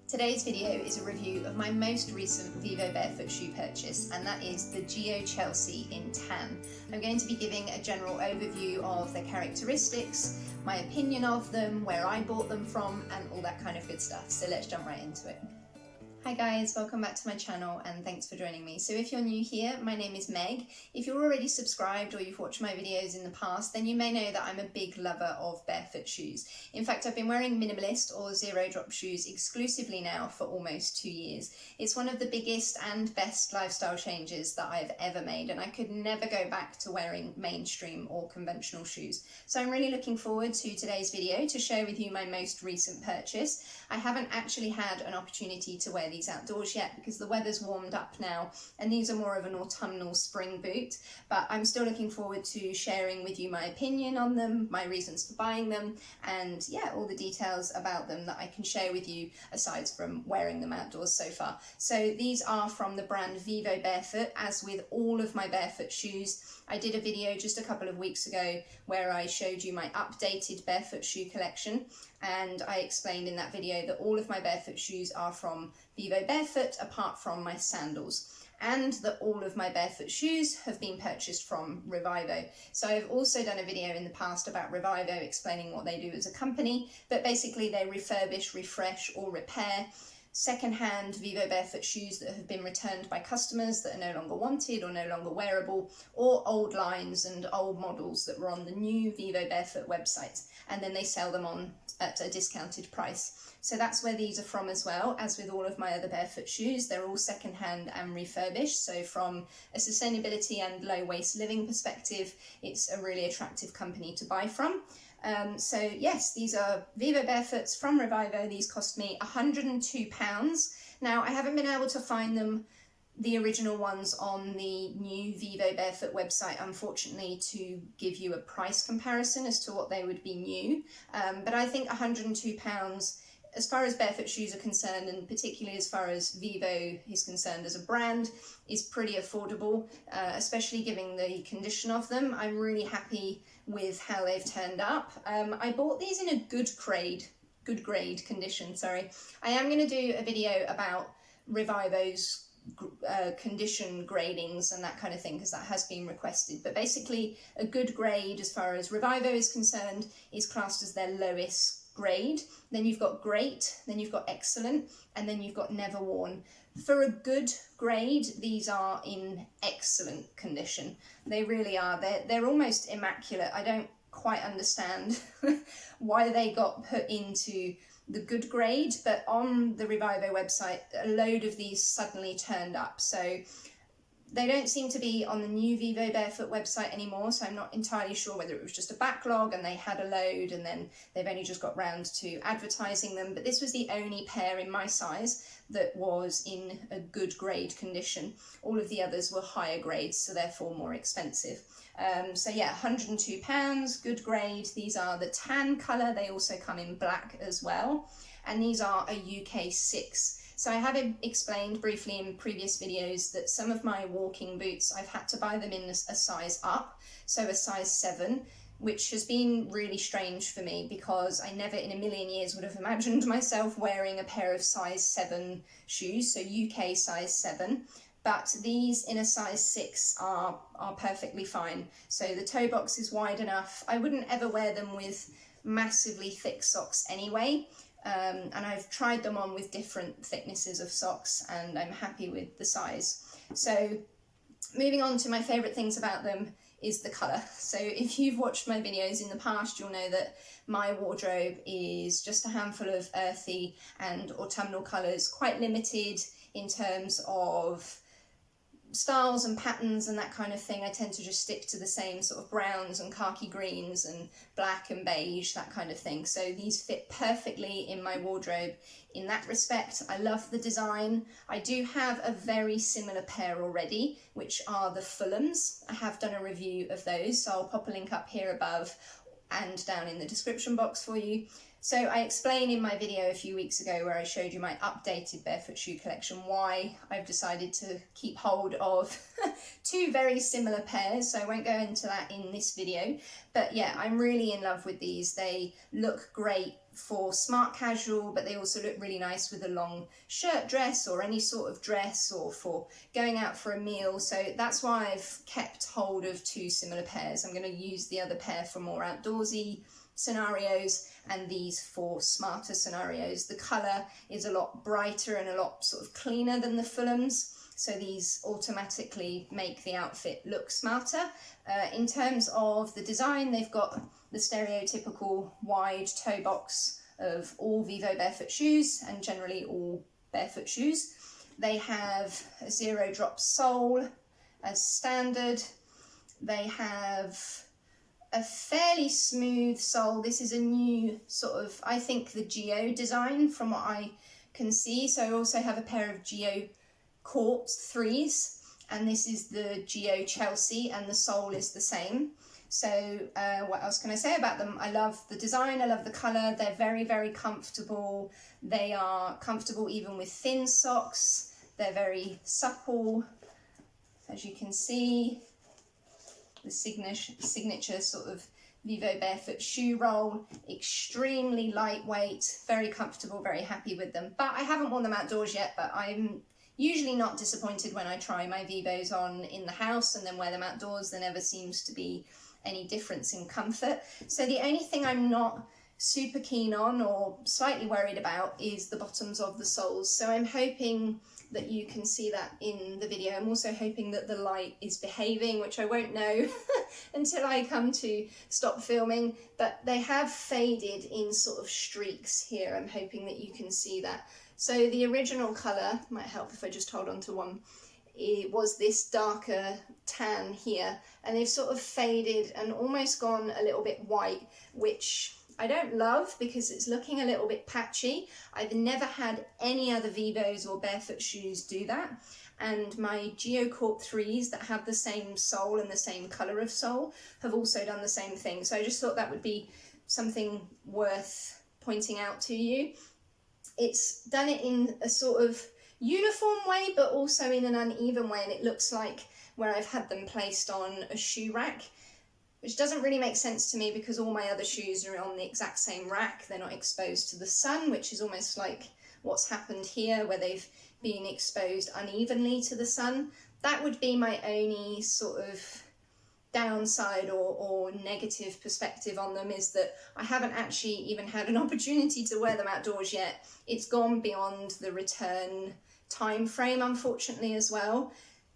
Today's video is a review of my most recent Vivo barefoot shoe purchase, and that is the Geo Chelsea in tan. I'm going to be giving a general overview of their characteristics, my opinion of them, where I bought them from, and all that kind of good stuff. So let's jump right into it. Hi guys, welcome back to my channel and thanks for joining me. So if you're new here, my name is Meg. If you're already subscribed or you've watched my videos in the past, then you may know that I'm a big lover of barefoot shoes. In fact, I've been wearing minimalist or zero drop shoes exclusively now for almost 2 years. It's one of the biggest and best lifestyle changes that I've ever made, and I could never go back to wearing mainstream or conventional shoes. So I'm really looking forward to today's video to share with you my most recent purchase. I haven't actually had an opportunity to wear these outdoors yet because the weather's warmed up now, and these are more of an autumnal spring boot, but I'm still looking forward to sharing with you my opinion on them, my reasons for buying them, and yeah, all the details about them that I can share with you aside from wearing them outdoors so far. So these are from the brand Vivo Barefoot. As with all of my barefoot shoes, I did a video just a couple of weeks ago where I showed you my updated barefoot shoe collection, and I explained in that video that all of my barefoot shoes are from Vivo Barefoot apart from my sandals, and that all of my barefoot shoes have been purchased from Revivo. So I've also done a video in the past about Revivo explaining what they do as a company, but basically they refurbish, refresh or repair second-hand Vivo barefoot shoes that have been returned by customers that are no longer wanted or no longer wearable, or old lines and old models that were on the new Vivo Barefoot website, and then they sell them on at a discounted price. So that's where these are from as well. As with all of my other barefoot shoes, they're all second-hand and refurbished, so from a sustainability and low waste living perspective, it's a really attractive company to buy from. So yes, these are Vivo Barefoots from Revivo. These cost me £102. Now, I haven't been able to find them, the original ones, on the new Vivo Barefoot website, unfortunately, to give you a price comparison as to what they would be new. But I think £102, as far as barefoot shoes are concerned, and particularly as far as Vivo is concerned as a brand, is pretty affordable, especially given the condition of them. I'm really happy with how they've turned up. I bought these in a good grade condition, sorry. I am going to do a video about Revivo's condition gradings and that kind of thing, because that has been requested. But basically, a good grade as far as Revivo is concerned is classed as their lowest grade. Then you've got great, then you've got excellent, and then you've got never worn. For a good grade, these are in excellent condition. They really are. They're almost immaculate. I don't quite understand why they got put into the good grade, but on the Revivo website, a load of these suddenly turned up. So they don't seem to be on the new Vivo Barefoot website anymore, so I'm not entirely sure whether it was just a backlog and they had a load and then they've only just got round to advertising them. But this was the only pair in my size that was in a good grade condition. All of the others were higher grades, so therefore more expensive. So yeah, £102, good grade. These are the tan colour. They also come in black as well, and these are a UK 6. So I have explained briefly in previous videos that some of my walking boots, I've had to buy them in a size up, so a size 7, which has been really strange for me because I never in a million years would have imagined myself wearing a pair of size 7 shoes, so UK size 7. But these in a size 6 are perfectly fine. So the toe box is wide enough. I wouldn't ever wear them with massively thick socks anyway. And I've tried them on with different thicknesses of socks and I'm happy with the size. So moving on to my favourite things about them is the colour. So if you've watched my videos in the past, you'll know that my wardrobe is just a handful of earthy and autumnal colours, quite limited in terms of styles and patterns and that kind of thing. I tend to just stick to the same sort of browns and khaki greens and black and beige, that kind of thing. So these fit perfectly in my wardrobe in that respect. I love the design. I do have a very similar pair already, which are the Fulhams. I have done a review of those, so I'll pop a link up here above and down in the description box for you. So I explained in my video a few weeks ago where I showed you my updated barefoot shoe collection why I've decided to keep hold of two very similar pairs, so I won't go into that in this video. But yeah, I'm really in love with these. They look great for smart casual, but they also look really nice with a long shirt dress or any sort of dress, or for going out for a meal. So that's why I've kept hold of two similar pairs. I'm going to use the other pair for more outdoorsy scenarios and these for smarter scenarios. The colour is a lot brighter and a lot sort of cleaner than the Fulhams, so these automatically make the outfit look smarter. In terms of the design, they've got the stereotypical wide toe box of all Vivo barefoot shoes and generally all barefoot shoes. They have a zero drop sole as standard. They have a fairly smooth sole. This is a new sort of, I think, the Geo design from what I can see. So I also have a pair of Geo Court 3s, and this is the Geo Chelsea, and the sole is the same. So what else can I say about them? I love the design, I love the colour, they're very, very comfortable. They are comfortable even with thin socks. They're very supple, as you can see. The signature sort of Vivo barefoot shoe roll, extremely lightweight, very comfortable, very happy with them. But I haven't worn them outdoors yet, but I'm usually not disappointed when I try my Vivos on in the house and then wear them outdoors. There never seems to be any difference in comfort. So the only thing I'm not super keen on or slightly worried about is the bottoms of the soles. So I'm hoping that you can see that in the video. I'm also hoping that the light is behaving, which I won't know until I come to stop filming, but they have faded in sort of streaks here. I'm hoping that you can see that. So the original colour, might help if I just hold on to one, it was this darker tan here, and they've sort of faded and almost gone a little bit white, which I don't love because it's looking a little bit patchy. I've never had any other Vivos or barefoot shoes do that, and my Geo Court 3s that have the same sole and the same colour of sole have also done the same thing. So I just thought that would be something worth pointing out to you. It's done it in a sort of uniform way, but also in an uneven way, and it looks like where I've had them placed on a shoe rack, which doesn't really make sense to me because all my other shoes are on the exact same rack. They're not exposed to the sun, which is almost like what's happened here, where they've been exposed unevenly to the sun. That would be my only sort of downside or negative perspective on them, is that I haven't actually even had an opportunity to wear them outdoors yet. It's gone beyond the return time frame, unfortunately, as well.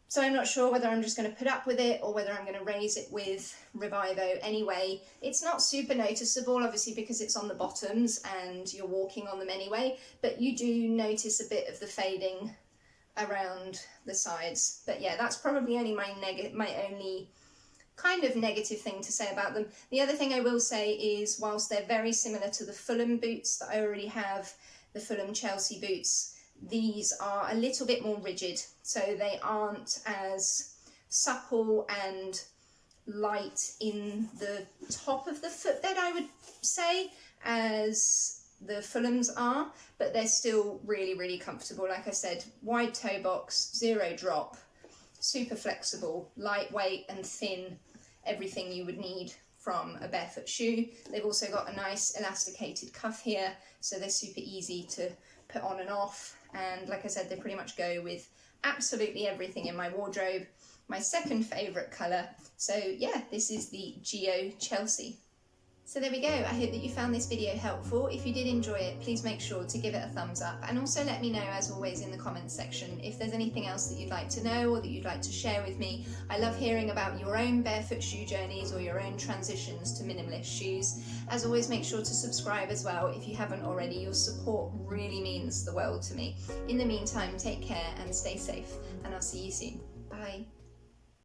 So I'm not sure whether I'm just going to put up with it or whether I'm going to raise it with Revivo. Anyway, it's not super noticeable, obviously, because it's on the bottoms and you're walking on them anyway, but you do notice a bit of the fading around the sides. But yeah, that's probably only my only kind of negative thing to say about them. The other thing I will say is, whilst they're very similar to the Fulham boots that I already have, the Fulham Chelsea boots, these are a little bit more rigid, so they aren't as supple and light in the top of the footbed, I would say, as the Fulhams are, but they're still really, really comfortable. Like I said, wide toe box, zero drop, super flexible, lightweight and thin, everything you would need from a barefoot shoe. They've also got a nice elasticated cuff here, so they're super easy to put on and off. And like I said, they pretty much go with absolutely everything in my wardrobe. My second favourite colour. So yeah, this is the Geo Chelsea. So there we go. I hope that you found this video helpful. If you did enjoy it, please make sure to give it a thumbs up, and also let me know, as always, in the comments section if there's anything else that you'd like to know or that you'd like to share with me. I love hearing about your own barefoot shoe journeys or your own transitions to minimalist shoes. As always, make sure to subscribe as well if you haven't already. Your support really means the world to me. In the meantime, take care and stay safe, and I'll see you soon. Bye.